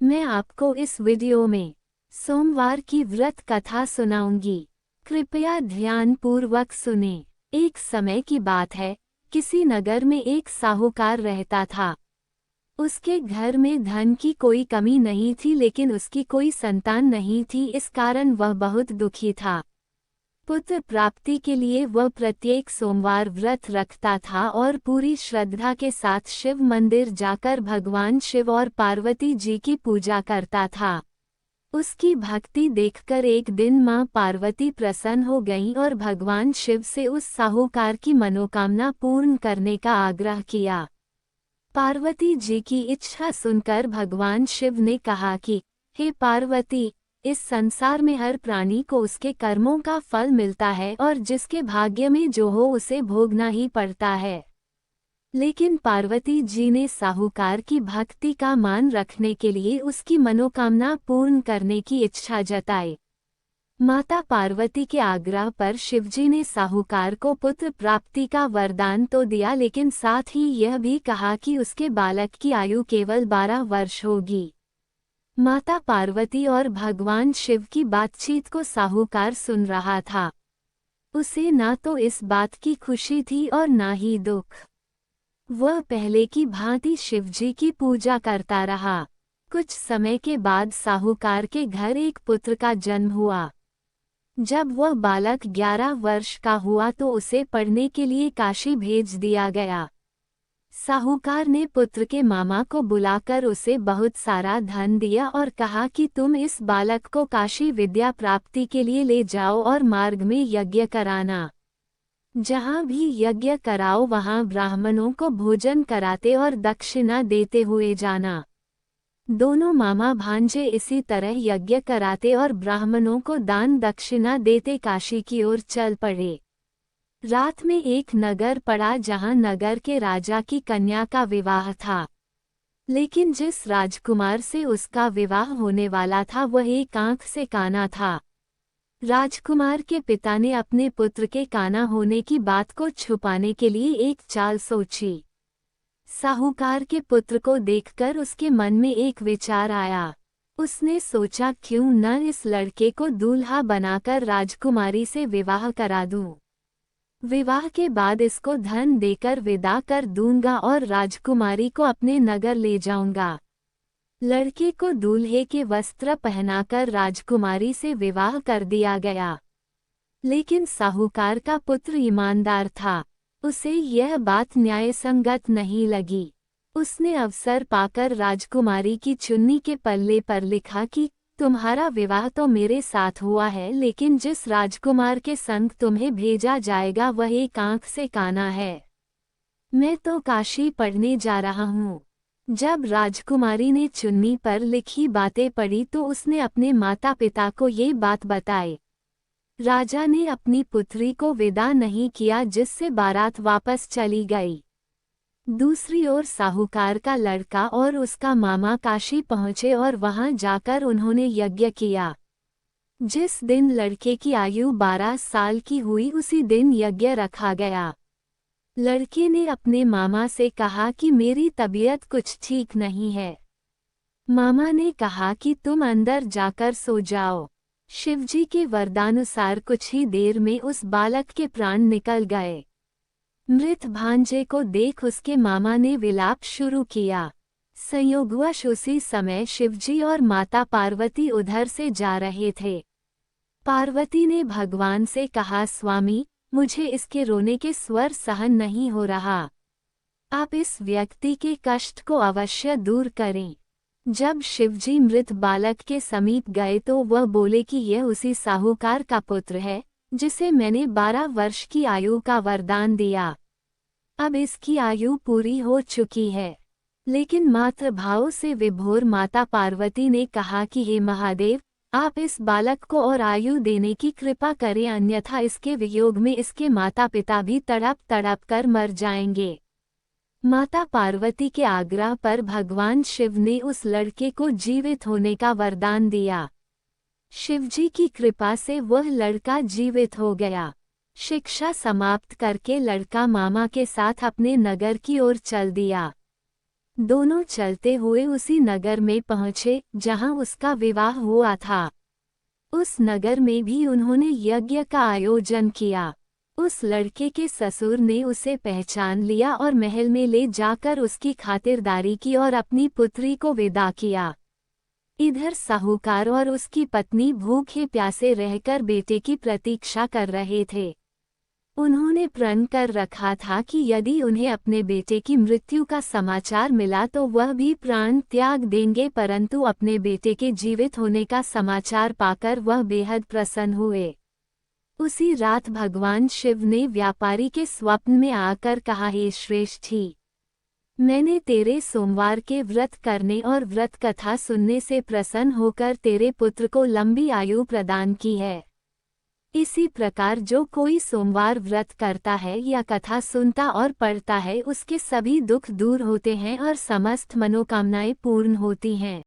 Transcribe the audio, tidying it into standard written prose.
मैं आपको इस वीडियो में सोमवार की व्रत कथा सुनाऊंगी। कृपया ध्यानपूर्वक सुने। एक समय की बात है, किसी नगर में एक साहूकार रहता था। उसके घर में धन की कोई कमी नहीं थी, लेकिन उसकी कोई संतान नहीं थी। इस कारण वह बहुत दुखी था। पुत्र प्राप्ति के लिए वह प्रत्येक सोमवार व्रत रखता था और पूरी श्रद्धा के साथ शिव मंदिर जाकर भगवान शिव और पार्वती जी की पूजा करता था। उसकी भक्ति देखकर एक दिन मां पार्वती प्रसन्न हो गईं और भगवान शिव से उस साहूकार की मनोकामना पूर्ण करने का आग्रह किया। पार्वती जी की इच्छा सुनकर भगवान शिव ने कहा कि हे पार्वती, इस संसार में हर प्राणी को उसके कर्मों का फल मिलता है और जिसके भाग्य में जो हो उसे भोगना ही पड़ता है। लेकिन पार्वती जी ने साहूकार की भक्ति का मान रखने के लिए उसकी मनोकामना पूर्ण करने की इच्छा जताई। माता पार्वती के आग्रह पर शिवजी ने साहूकार को पुत्र प्राप्ति का वरदान तो दिया, लेकिन साथ ही यह भी कहा कि उसके बालक की आयु केवल 12 वर्ष होगी। माता पार्वती और भगवान शिव की बातचीत को साहूकार सुन रहा था। उसे ना तो इस बात की खुशी थी और ना ही दुख। वह पहले की भांति शिवजी की पूजा करता रहा। कुछ समय के बाद साहूकार के घर एक पुत्र का जन्म हुआ। जब वह बालक 11 वर्ष का हुआ तो उसे पढ़ने के लिए काशी भेज दिया गया। साहूकार ने पुत्र के मामा को बुलाकर उसे बहुत सारा धन दिया और कहा कि तुम इस बालक को काशी विद्या प्राप्ति के लिए ले जाओ और मार्ग में यज्ञ कराना। जहाँ भी यज्ञ कराओ वहाँ ब्राह्मणों को भोजन कराते और दक्षिणा देते हुए जाना। दोनों मामा भांजे इसी तरह यज्ञ कराते और ब्राह्मणों को दान दक्षिणा देते काशी की ओर चल पड़े। रात में एक नगर पड़ा जहां नगर के राजा की कन्या का विवाह था। लेकिन जिस राजकुमार से उसका विवाह होने वाला था वह एक आंख से काना था। राजकुमार के पिता ने अपने पुत्र के काना होने की बात को छुपाने के लिए एक चाल सोची। साहूकार के पुत्र को देखकर उसके मन में एक विचार आया। उसने सोचा, क्यों न इस लड़के को दूल्हा बनाकर राजकुमारी से विवाह करा दूं। विवाह के बाद इसको धन देकर विदा कर दूंगा और राजकुमारी को अपने नगर ले जाऊंगा। लड़के को दूल्हे के वस्त्र पहनाकर राजकुमारी से विवाह कर दिया गया। लेकिन साहूकार का पुत्र ईमानदार था। उसे यह बात न्यायसंगत नहीं लगी। उसने अवसर पाकर राजकुमारी की चुन्नी के पल्ले पर लिखा कि तुम्हारा विवाह तो मेरे साथ हुआ है, लेकिन जिस राजकुमार के संग तुम्हें भेजा जाएगा वह एक आंख से काना है। मैं तो काशी पढ़ने जा रहा हूँ। जब राजकुमारी ने चुन्नी पर लिखी बातें पढ़ी तो उसने अपने माता पिता को ये बात बताई। राजा ने अपनी पुत्री को विदा नहीं किया, जिससे बारात वापस चली गई। दूसरी ओर साहूकार का लड़का और उसका मामा काशी पहुंचे और वहां जाकर उन्होंने यज्ञ किया। जिस दिन लड़के की आयु 12 साल की हुई उसी दिन यज्ञ रखा गया। लड़के ने अपने मामा से कहा कि मेरी तबीयत कुछ ठीक नहीं है। मामा ने कहा कि तुम अंदर जाकर सो जाओ। शिवजी के वरदानुसार कुछ ही देर में उस बालक के प्राण निकल गए। मृत भांजे को देख उसके मामा ने विलाप शुरू किया। संयोगवश उसी समय शिवजी और माता पार्वती उधर से जा रहे थे। पार्वती ने भगवान से कहा, स्वामी, मुझे इसके रोने के स्वर सहन नहीं हो रहा। आप इस व्यक्ति के कष्ट को अवश्य दूर करें। जब शिवजी मृत बालक के समीप गए तो वह बोले कि यह उसी साहूकार का पुत्र है जिसे मैंने 12 वर्ष की आयु का वरदान दिया। अब इसकी आयु पूरी हो चुकी है। लेकिन मातृभाव से विभोर माता पार्वती ने कहा कि हे महादेव, आप इस बालक को और आयु देने की कृपा करें, अन्यथा इसके वियोग में इसके माता पिता भी तड़प तड़प कर मर जाएंगे। माता पार्वती के आग्रह पर भगवान शिव ने उस लड़के को जीवित होने का वरदान दिया। शिवजी की कृपा से वह लड़का जीवित हो गया। शिक्षा समाप्त करके लड़का मामा के साथ अपने नगर की ओर चल दिया। दोनों चलते हुए उसी नगर में पहुँचे जहाँ उसका विवाह हुआ था। उस नगर में भी उन्होंने यज्ञ का आयोजन किया। उस लड़के के ससुर ने उसे पहचान लिया और महल में ले जाकर उसकी खातिरदारी की और अपनी पुत्री को विदा किया। इधर साहूकार और उसकी पत्नी भूखे प्यासे रहकर बेटे की प्रतीक्षा कर रहे थे। उन्होंने प्रण कर रखा था कि यदि उन्हें अपने बेटे की मृत्यु का समाचार मिला तो वह भी प्राण त्याग देंगे, परंतु अपने बेटे के जीवित होने का समाचार पाकर वह बेहद प्रसन्न हुए। उसी रात भगवान शिव ने व्यापारी के स्वप्न में आकर कहा, हे श्रेष्ठी, मैंने तेरे सोमवार के व्रत करने और व्रत कथा सुनने से प्रसन्न होकर तेरे पुत्र को लंबी आयु प्रदान की है। इसी प्रकार जो कोई सोमवार व्रत करता है या कथा सुनता और पढ़ता है उसके सभी दुख दूर होते हैं और समस्त मनोकामनाएं पूर्ण होती हैं।